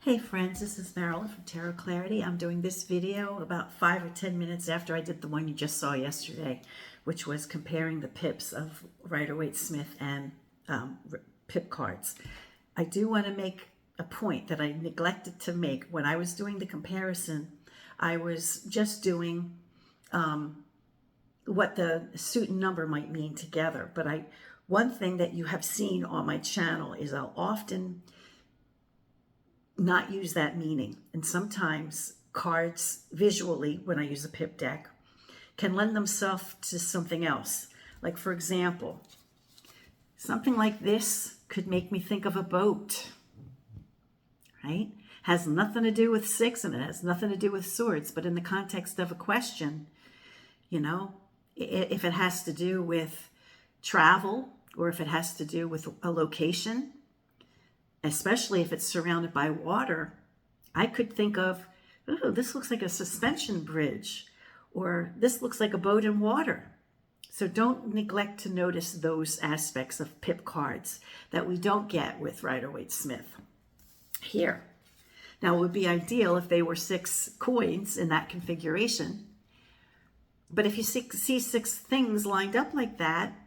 Hey friends, this is Marilyn from Tarot Clarity. I'm doing this video about 5 or 10 minutes after I did the one you just saw yesterday, which was comparing the pips of Rider-Waite-Smith and pip cards. I do want to make a point that I neglected to make. When I was doing the comparison, I was just doing what the suit and number might mean together. But one thing that you have seen on my channel is I'll often not use that meaning. And sometimes cards visually, when I use a pip deck, can lend themselves to something else. Like, for example, something like this could make me think of a boat, right? Has nothing to do with six and it has nothing to do with swords, but in the context of a question, you know, if it has to do with travel or if it has to do with a location, especially if it's surrounded by water, I could think of, oh, this looks like a suspension bridge, or this looks like a boat in water. So don't neglect to notice those aspects of pip cards that we don't get with Rider-Waite-Smith here. Now, it would be ideal if they were 6 coins in that configuration. But if you see 6 things lined up like that,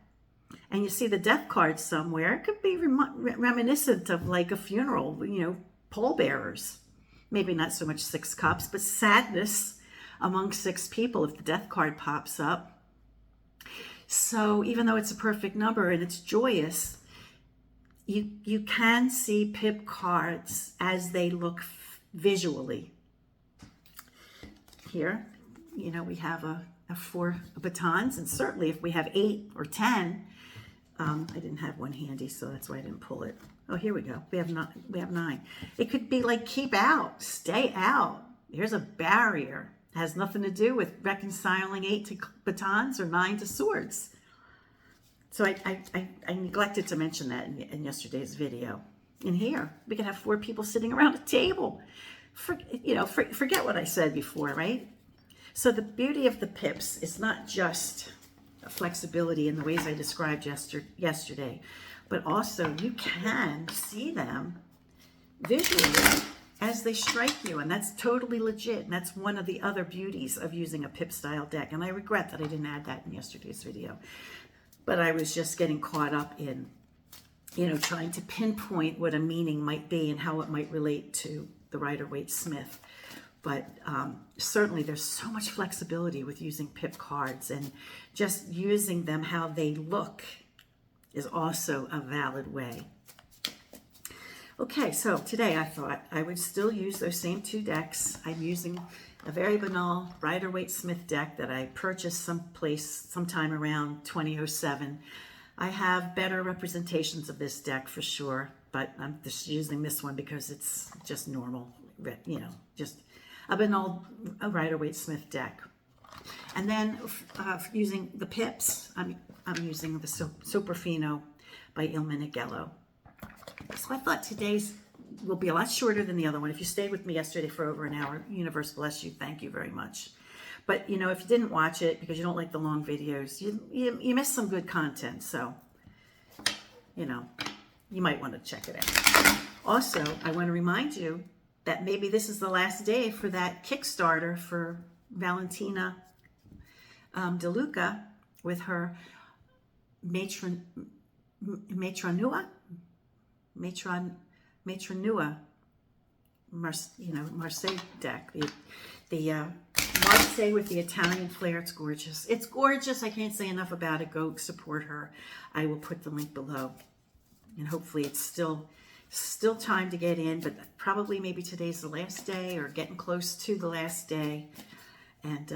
and you see the death card somewhere, it could be reminiscent of like a funeral, you know, pallbearers. Maybe not so much 6 cups, but sadness among 6 people if the death card pops up. So even though it's a perfect number and it's joyous, you can see pip cards as they look visually. Here, you know, we have a 4 batons, and certainly if we have 8 or 10, I didn't have one handy, so that's why I didn't pull it. Oh, here we go. We have 9. It could be like keep out, stay out. Here's a barrier. It has nothing to do with reconciling 8 to batons or 9 to swords. So I neglected to mention that in yesterday's video. In here, we can have 4 people sitting around a table. Forget what I said before, right? So the beauty of the pips is not just flexibility in the ways I described yesterday, but also you can see them visually as they strike you, and that's totally legit, and that's one of the other beauties of using a pip style deck. And I regret that I didn't add that in yesterday's video, but I was just getting caught up in, you know, trying to pinpoint what a meaning might be and how it might relate to the Rider-Waite-Smith. But certainly there's so much flexibility with using pip cards, and just using them how they look is also a valid way. Okay, so today I thought I would still use those same 2 decks. I'm using a very banal Rider-Waite-Smith deck that I purchased sometime around 2007. I have better representations of this deck for sure, but I'm just using this one because it's just normal, you know, just a banal Rider-Waite-Smith deck. And then using the pips, I'm using the Soprafino by Il Meneghello. So I thought today's will be a lot shorter than the other one. If you stayed with me yesterday for over an hour, universe bless you, thank you very much. But you know, if you didn't watch it because you don't like the long videos, you missed some good content. So, you know, you might want to check it out. Also, I want to remind you that maybe this is the last day for that Kickstarter for Valentina DeLuca with her Matronua Marseille deck. The Marseille with the Italian flair. It's gorgeous. It's gorgeous. I can't say enough about it. Go support her. I will put the link below. And hopefully it's still time to get in, but probably maybe today's the last day or getting close to the last day. And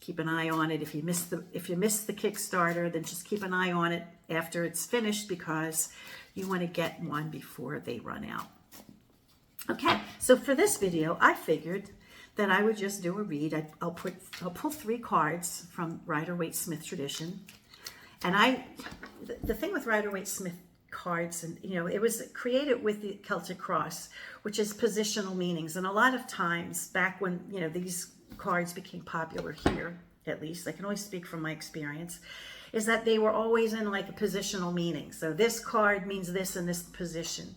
keep an eye on it. If you missed the Kickstarter, then just keep an eye on it after it's finished, because you want to get one before they run out. Okay, so for this video, I figured that I would just do a read. I'll pull 3 cards from Rider-Waite-Smith tradition. And the thing with Rider-Waite-Smith cards, and you know, it was created with the Celtic cross, which is positional meanings. And a lot of times back when, you know, these cards became popular here, at least I can only speak from my experience, is that they were always in like a positional meaning. So this card means this in this position,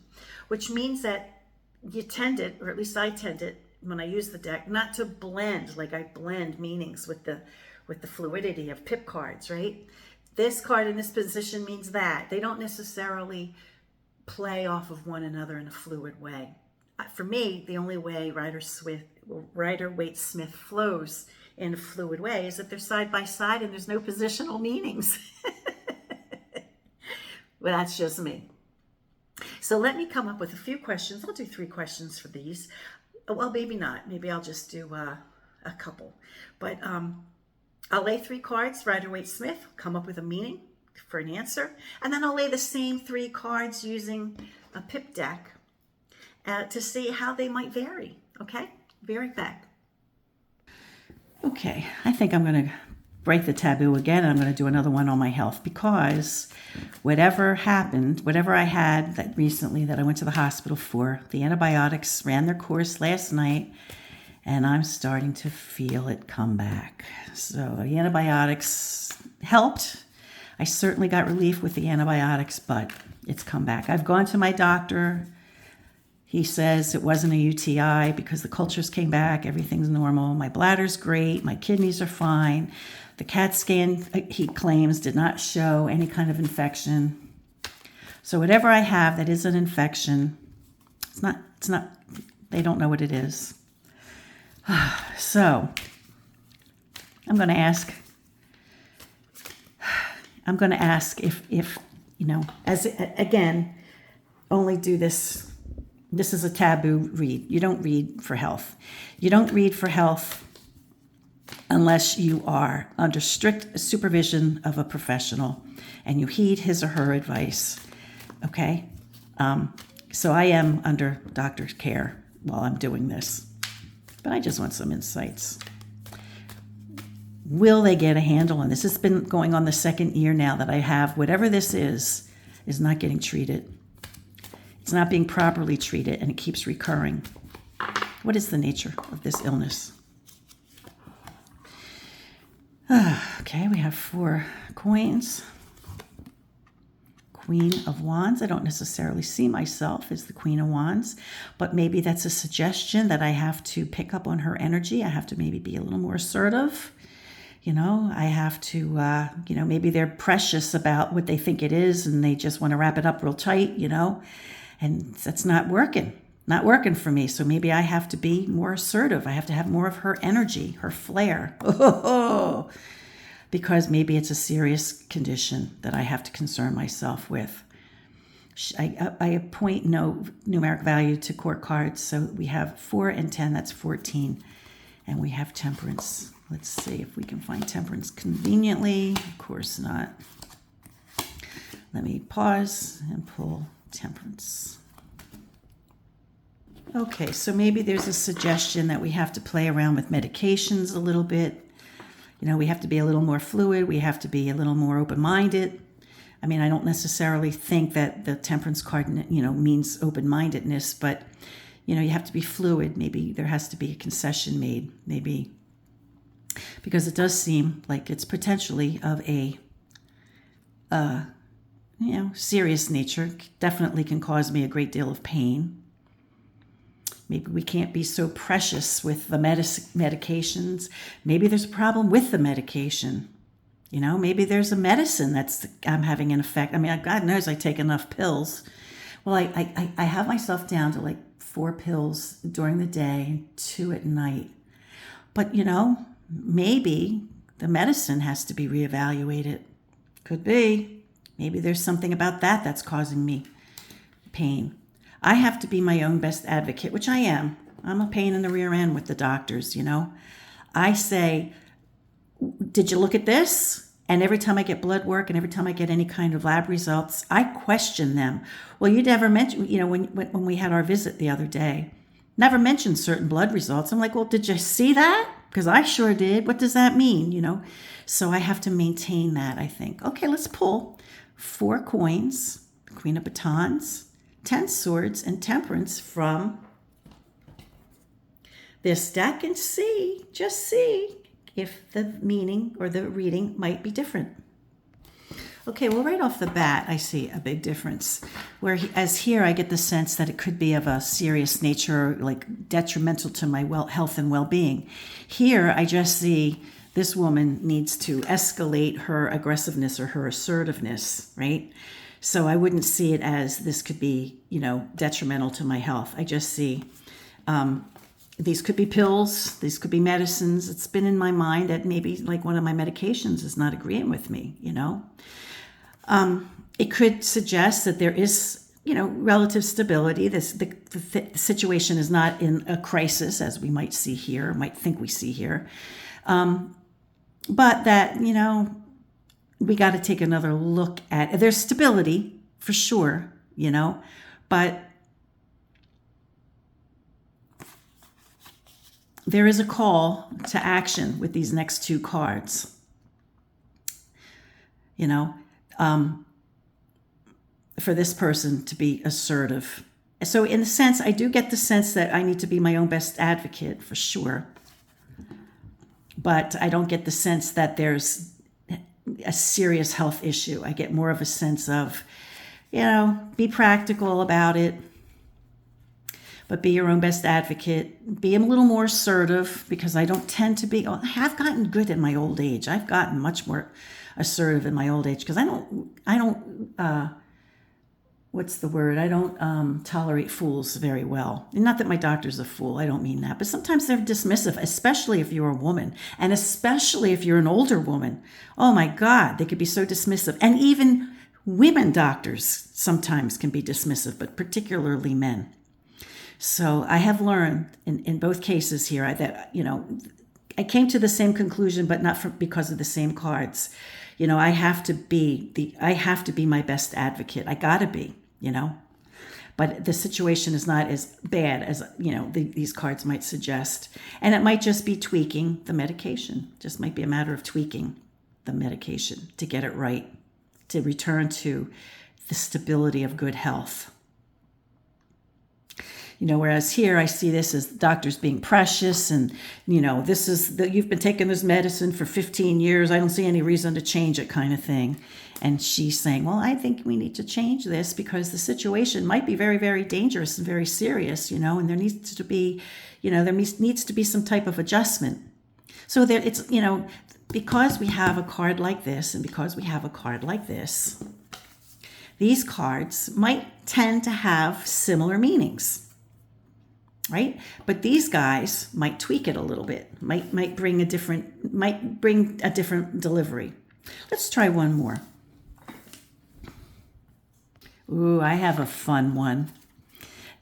which means that you tend it, or at least I tend it when I use the deck, not to blend like I blend meanings with the fluidity of pip cards, right? This card in this position means that. They don't necessarily play off of one another in a fluid way. For me, the only way Rider-Waite-Smith flows in a fluid way is if they're side by side and there's no positional meanings. Well, that's just me. So let me come up with a few questions. I'll do 3 questions for these. Well, maybe not. Maybe I'll just do a couple. But I'll lay 3 cards, Rider-Waite-Smith, come up with a meaning for an answer. And then I'll lay the same 3 cards using a pip deck to see how they might vary. Okay? Be right back. Okay, I think I'm going to break the taboo again, and I'm going to do another one on my health, because whatever happened, whatever I had that recently that I went to the hospital for, the antibiotics ran their course last night, and I'm starting to feel it come back. So the antibiotics helped. I certainly got relief with the antibiotics, but it's come back. I've gone to my doctor. He says it wasn't a UTI because the cultures came back. Everything's normal. My bladder's great. My kidneys are fine. The CAT scan, he claims, did not show any kind of infection. So whatever I have that is an infection, it's not, they don't know what it is. So I'm going to ask if you know, as again, only do this. This is a taboo read. You don't read for health. You don't read for health unless you are under strict supervision of a professional and you heed his or her advice. Okay? So I am under doctor's care while I'm doing this. But I just want some insights. Will they get a handle on this? It's been going on the 2nd year now that I have whatever this is not getting treated. It's not being properly treated, and it keeps recurring. What is the nature of this illness? Okay, we have 4 coins. Queen of Wands. I don't necessarily see myself as the Queen of Wands, but maybe that's a suggestion that I have to pick up on her energy. I have to maybe be a little more assertive. You know, I have to, maybe they're precious about what they think it is and they just want to wrap it up real tight, and that's not working for me. So maybe I have to be more assertive. I have to have more of her energy, her flair, because maybe it's a serious condition that I have to concern myself with. I appoint no numeric value to court cards. So we have 4 and 10, that's 14. And we have Temperance. Let's see if we can find Temperance conveniently. Of course not. Let me pause and pull Temperance. Okay, so maybe there's a suggestion that we have to play around with medications a little bit. We have to be a little more fluid. We have to be a little more open-minded. I mean, I don't necessarily think that the Temperance card, means open-mindedness, but, you have to be fluid. Maybe there has to be a concession made, maybe, because it does seem like it's potentially of a, serious nature. Definitely can cause me a great deal of pain. Maybe we can't be so precious with the medications. Maybe there's a problem with the medication. Maybe there's a medicine I'm having an effect. I mean, God knows I take enough pills. Well, I have myself down to like 4 pills during the day and 2 at night. But, maybe the medicine has to be reevaluated. Could be. Maybe there's something about that that's causing me pain. I have to be my own best advocate, which I am. I'm a pain in the rear end with the doctors, I say, did you look at this? And every time I get blood work and every time I get any kind of lab results, I question them. Well, you never mentioned, when we had our visit the other day, never mentioned certain blood results. I'm like, well, did you see that? Because I sure did. What does that mean, So I have to maintain that, I think. Okay, let's pull 4 coins, Queen of Batons, 10 Swords, and Temperance from this deck and just see if the meaning or the reading might be different. Okay, well, right off the bat, I see a big difference. As here, I get the sense that it could be of a serious nature, like detrimental to my health and well-being. Here, I just see this woman needs to escalate her aggressiveness or her assertiveness, right? So I wouldn't see it as this could be, detrimental to my health. I just see these could be pills, these could be medicines. It's been in my mind that maybe like one of my medications is not agreeing with me, It could suggest that there is, relative stability. The situation is not in a crisis, as we might see here, might think we see here. But that, we got to take another look at it. There's stability for sure, but there is a call to action with these next two cards. For this person to be assertive. So in a sense, I do get the sense that I need to be my own best advocate for sure. But I don't get the sense that there's a serious health issue. I get more of a sense of, be practical about it, but be your own best advocate. Be a little more assertive, because I don't tend to be, I have gotten good in my old age. I've gotten much more assertive in my old age, because I don't tolerate fools very well. And not that my doctor's a fool, I don't mean that, but sometimes they're dismissive, especially if you're a woman, and especially if you're an older woman. Oh my God, they could be so dismissive. And even women doctors sometimes can be dismissive, but particularly men. So I have learned in both cases here that, I came to the same conclusion, but not because of the same cards. I have to be my best advocate. I gotta be, but the situation is not as bad as, these cards might suggest. And it might just be tweaking the medication. Just might be a matter of tweaking the medication to get it right, to return to the stability of good health. Whereas here I see this as doctors being precious and, this is you've been taking this medicine for 15 years. I don't see any reason to change it kind of thing. And she's saying, well, I think we need to change this because the situation might be very, very dangerous and very serious, and there needs to be, needs to be some type of adjustment. So there it's, because we have a card like this and because we have a card like this, these cards might tend to have similar meanings. Right? But these guys might tweak it a little bit, might bring a different delivery. Let's try one more. Ooh, I have a fun one.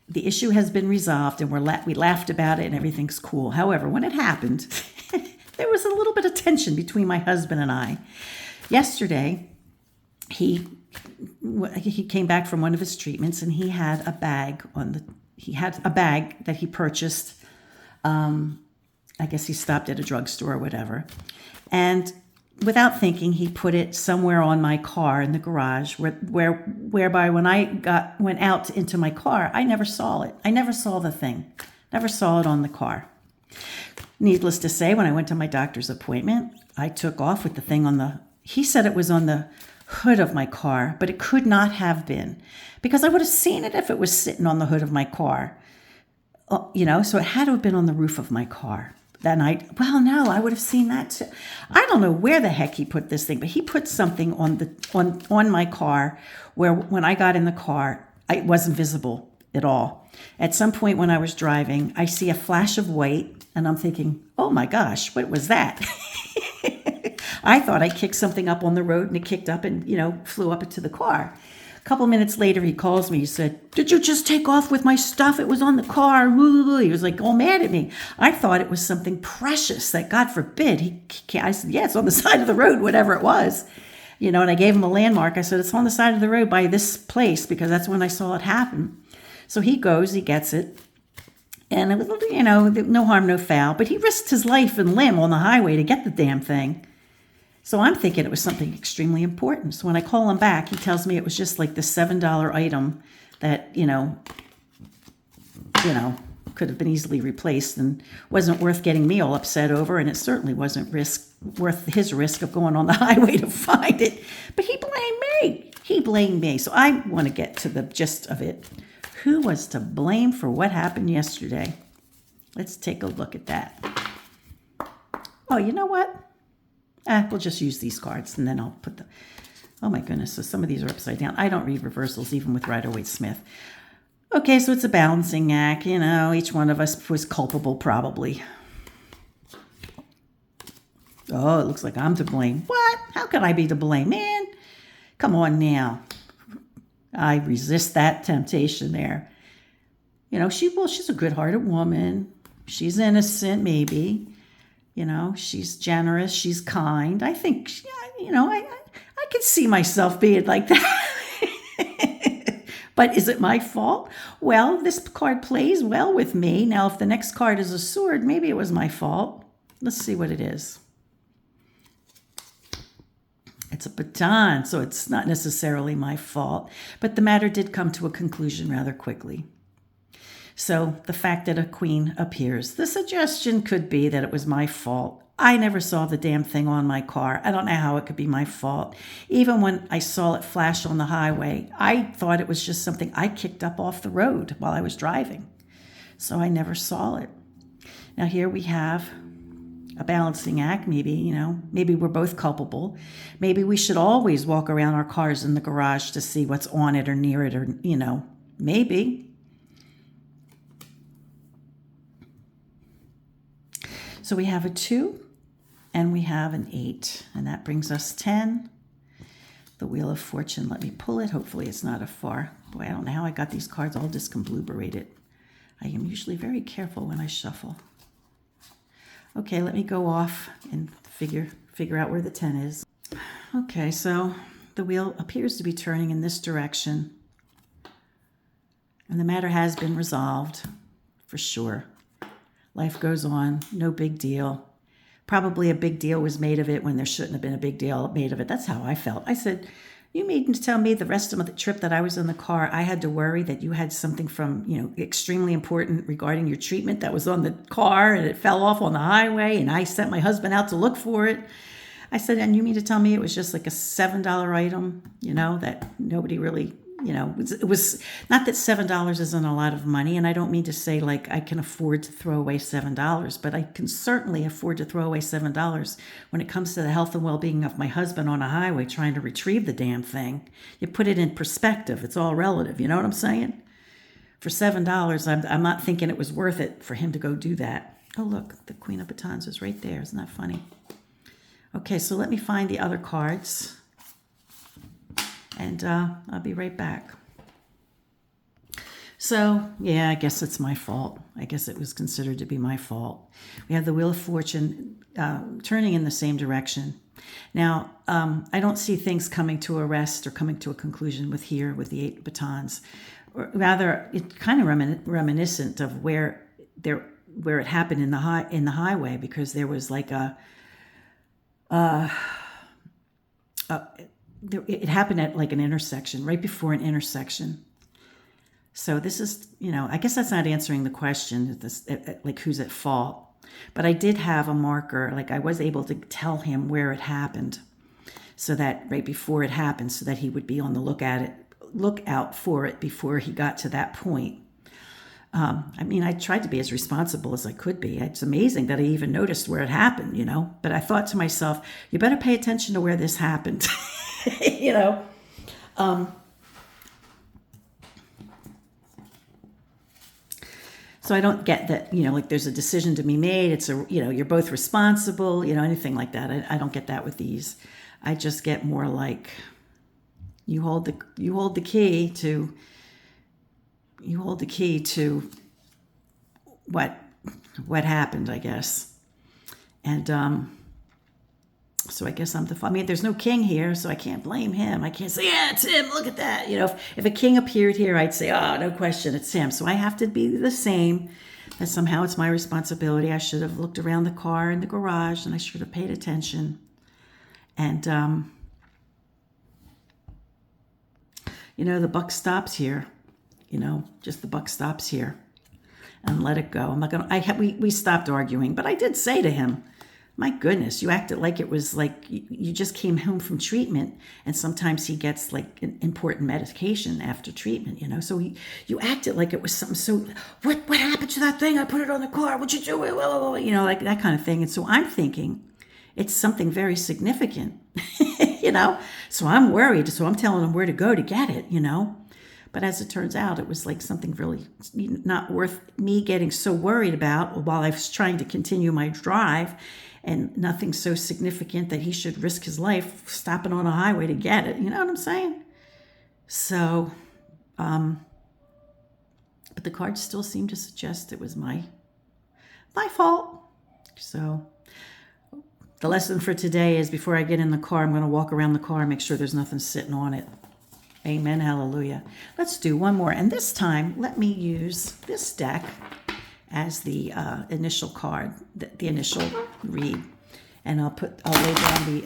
The issue has been resolved and we laughed about it and everything's cool. However, when it happened, there was a little bit of tension between my husband and I. Yesterday, he came back from one of his treatments and he had a bag that he purchased. I guess he stopped at a drugstore or whatever. And without thinking, he put it somewhere on my car in the garage whereby when I went out into my car, I never saw it. I never saw the thing. Never saw it on the car. Needless to say, when I went to my doctor's appointment, I took off with the thing he said it was on the hood of my car, but it could not have been because I would have seen it if it was sitting on the hood of my car, so it had to have been on the roof of my car that night. Well, no, I would have seen that too. I don't know where the heck he put this thing, but he put something on my car where when I got in the car, it wasn't visible at all. At some point when I was driving, I see a flash of white and I'm thinking, oh my gosh, what was that? I thought I kicked something up on the road and it kicked up and, flew up into the car. A couple minutes later, he calls me. He said, did you just take off with my stuff? It was on the car. He was like all mad at me. I thought it was something precious that God forbid. I said, yeah, it's on the side of the road, whatever it was. And I gave him a landmark. I said, it's on the side of the road by this place because that's when I saw it happen. So he goes, he gets it. And it was, no harm, no foul. But he risked his life and limb on the highway to get the damn thing. So I'm thinking it was something extremely important. So when I call him back, he tells me it was just like the $7 item that, could have been easily replaced and wasn't worth getting me all upset over, and it certainly wasn't worth his risk of going on the highway to find it. But he blamed me. He blamed me. So I want to get to the gist of it. Who was to blame for what happened yesterday? Let's take a look at that. Oh, you know what? We'll just use these cards, and then I'll put them. Oh my goodness, so some of these are upside down. I don't read reversals even with Rider-Waite-Smith. Okay, so it's a balancing act. You know, each one of us was culpable probably. Oh, it looks like I'm to blame. What? How could I be to blame? Man, come on now. I resist that temptation there. You know, she's a good-hearted woman. She's innocent, maybe. You know, she's generous. She's kind. I think, you know, I could see myself being like that. But is it my fault? Well, this card plays well with me. Now, if the next card is a sword, maybe it was my fault. Let's see what it is. It's a baton, so it's not necessarily my fault. But the matter did come to a conclusion rather quickly. So the fact that a queen appears, the suggestion could be that it was my fault. I never saw the damn thing on my car. I don't know how it could be my fault. Even when I saw it flash on the highway, I thought it was just something I kicked up off the road while I was driving. So I never saw it. Now here we have a balancing act. Maybe, you know, maybe we're both culpable. Maybe we should always walk around our cars in the garage to see what's on it or near it, or, you know, maybe. So we have a 2 and we have an 8, and that brings us 10. The Wheel of Fortune, let me pull it. Hopefully it's not a far. Boy, I don't know how I got these cards all discombobulated. I am usually very careful when I shuffle. Okay, let me go off and figure out where the 10 is. Okay, so the wheel appears to be turning in this direction, and the matter has been resolved for sure. Life goes on, no big deal. Probably a big deal was made of it when there shouldn't have been a big deal made of it. That's how I felt. I said, you mean to tell me the rest of the trip that I was in the car, I had to worry that you had something from, you know, extremely important regarding your treatment that was on the car and it fell off on the highway and I sent my husband out to look for it. I said, and you mean to tell me it was just like a $7 item, you know, that nobody really, you know, it was not that $7 isn't a lot of money. And I don't mean to say like I can afford to throw away $7, but I can certainly afford to throw away $7 when it comes to the health and well-being of my husband on a highway trying to retrieve the damn thing. You put it in perspective. It's all relative. You know what I'm saying? For $7, I'm not thinking it was worth it for him to go do that. Oh, look, the Queen of Batons is right there. Isn't that funny? Okay, so let me find the other cards. And I'll be right back. So, yeah, I guess it's my fault. I guess it was considered to be my fault. We have the Wheel of Fortune turning in the same direction. Now, I don't see things coming to a rest or coming to a conclusion with the 8 batons. Or rather, it's kind of reminiscent of where it happened in the highway, because there was like it happened at like an intersection, right before an intersection. So this is, you know, I guess that's not answering the question, like who's at fault. But I did have a marker, like I was able to tell him where it happened, so that right before it happened, so that he would be on the lookout for it before he got to that point. I mean, I tried to be as responsible as I could be. It's amazing that I even noticed where it happened, you know. But I thought to myself, you better pay attention to where this happened, you know. So I don't get that, you know, like there's a decision to be made. It's you know, you're both responsible, you know, anything like that. I don't get that with these. I just get more like you hold the key to what happened, I guess. And so I guess I mean, there's no king here, so I can't blame him. I can't say, yeah, it's him, look at that. You know, if a king appeared here, I'd say, oh, no question, it's him. So I have to be the same, that somehow it's my responsibility. I should have looked around the car in the garage, and I should have paid attention. And, you know, the buck stops here. You know, just the buck stops here. and let it go. I'm not gonna. We stopped arguing, but I did say to him, "My goodness, you acted like it was like you just came home from treatment, and sometimes he gets like an important medication after treatment, you know. So you acted like it was something. So what happened to that thing? I put it on the car. What'd you do? You know, like that kind of thing. And so I'm thinking it's something very significant, you know. So I'm worried. So I'm telling him where to go to get it, you know. But as it turns out, it was like something really not worth me getting so worried about while I was trying to continue my drive, and nothing so significant that he should risk his life stopping on a highway to get it. You know what I'm saying? So, but the cards still seem to suggest it was my fault. So the lesson for today is before I get in the car, I'm going to walk around the car and make sure there's nothing sitting on it. Amen. Hallelujah. Let's do one more. And this time, let me use this deck as the initial card, the initial read. And I'll lay down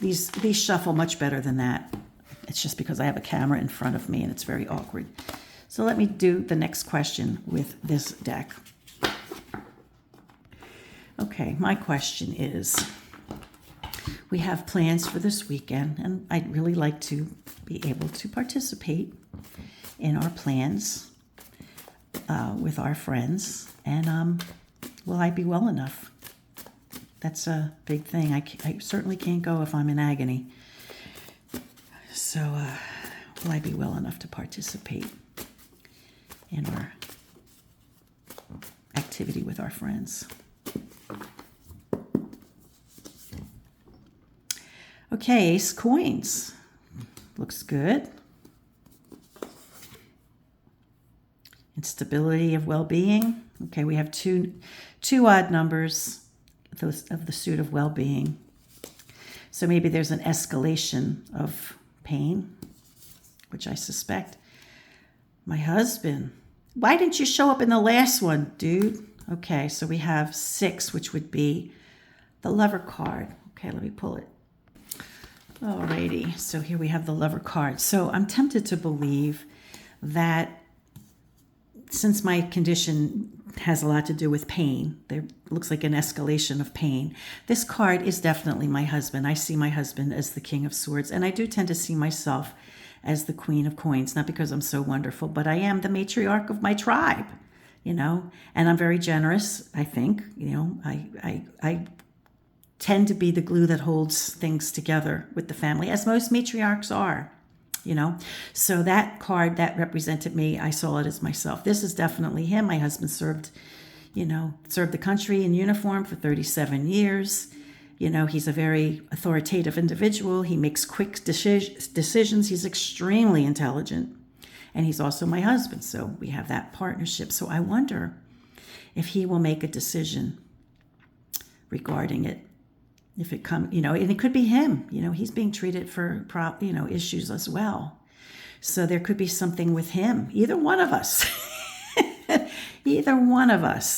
these shuffle much better than that. It's just because I have a camera in front of me and it's very awkward. So let me do the next question with this deck. Okay, my question is, we have plans for this weekend, and I'd really like to be able to participate in our plans with our friends. And will I be well enough? That's a big thing. I certainly can't go if I'm in agony. So will I be well enough to participate in our activity with our friends? Okay, ace coins. Looks good. Instability of well-being. Okay, we have two odd numbers of the suit of well-being. So maybe there's an escalation of pain, which I suspect. My husband. Why didn't you show up in the last one, dude? Okay, so we have 6, which would be the Lover card. Okay, let me pull it. Alrighty, so here we have the Lover card. So I'm tempted to believe that since my condition has a lot to do with pain, there looks like an escalation of pain. This card is definitely my husband. I see my husband as the King of Swords, and I do tend to see myself as the Queen of Coins, not because I'm so wonderful, but I am the matriarch of my tribe, you know, and I'm very generous, I think. You know, I tend to be the glue that holds things together with the family, as most matriarchs are, you know. So that card that represented me, I saw it as myself. This is definitely him. My husband served the country in uniform for 37 years. You know, he's a very authoritative individual. He makes quick decisions. He's extremely intelligent. And he's also my husband. So we have that partnership. So I wonder if he will make a decision regarding it. If it comes, you know, and it could be him, you know, he's being treated for, issues as well. So there could be something with him, either one of us,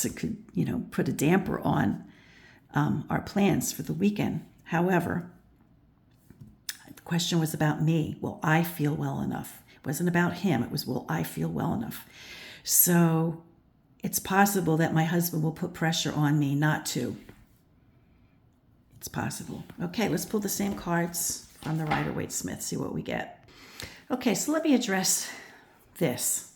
it could, you know, put a damper on our plans for the weekend. However, the question was about me. Will I feel well enough? It wasn't about him. It was, will I feel well enough? So it's possible that my husband will put pressure on me not to. It's possible. Okay, let's pull the same cards from the Rider-Waite-Smith, see what we get. Okay, so let me address this.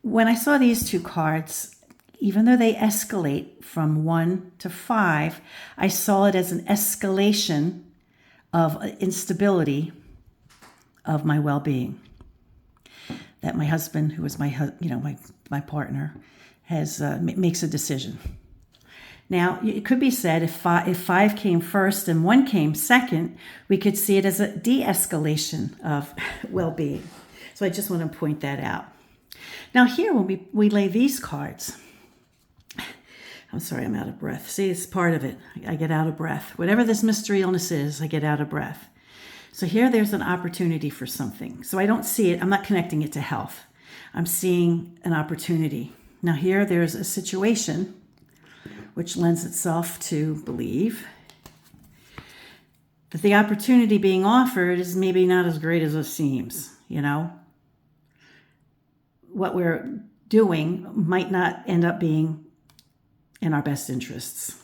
When I saw these 2 cards, even though they escalate from 1 to 5, I saw it as an escalation of instability of my well-being. That my husband, who is my partner, has makes a decision. Now, it could be said if 5 came first and 1 came second, we could see it as a de-escalation of well-being. So I just want to point that out. Now here, when we lay these cards, I'm sorry, I'm out of breath. See, it's part of it. I get out of breath. Whatever this mystery illness is, I get out of breath. So here, there's an opportunity for something. So I don't see it. I'm not connecting it to health. I'm seeing an opportunity. Now here, there's a situation which lends itself to believe that the opportunity being offered is maybe not as great as it seems, you know. What we're doing might not end up being in our best interests.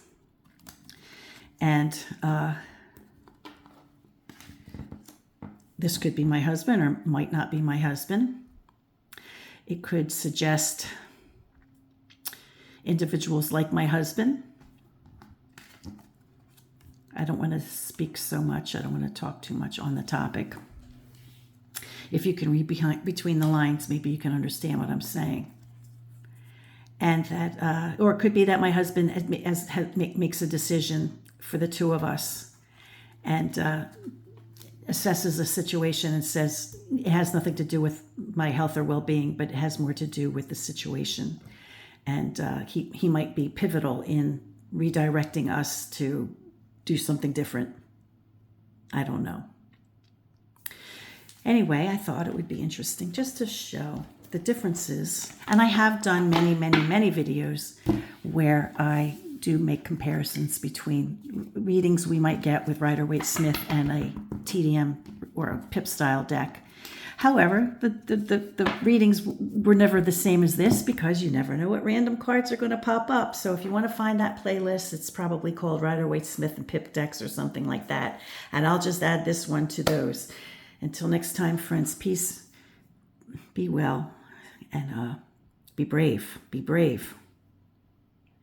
And this could be my husband or might not be my husband. It could suggest individuals like my husband. I don't want to speak so much. I don't want to talk too much on the topic. If you can read between the lines, maybe you can understand what I'm saying. And that, or it could be that my husband makes a decision for the two of us and assesses a situation and says it has nothing to do with my health or well-being, but it has more to do with the situation. And he might be pivotal in redirecting us to do something different. I don't know. Anyway, I thought it would be interesting just to show the differences. And I have done many, many, many videos where I do make comparisons between readings we might get with Rider-Waite-Smith and a TDM or a PIP style deck. However, the readings were never the same as this because you never know what random cards are going to pop up. So if you want to find that playlist, it's probably called Rider-Waite-Smith and PIP decks or something like that. And I'll just add this one to those. Until next time, friends, peace, be well, and be brave. Be brave.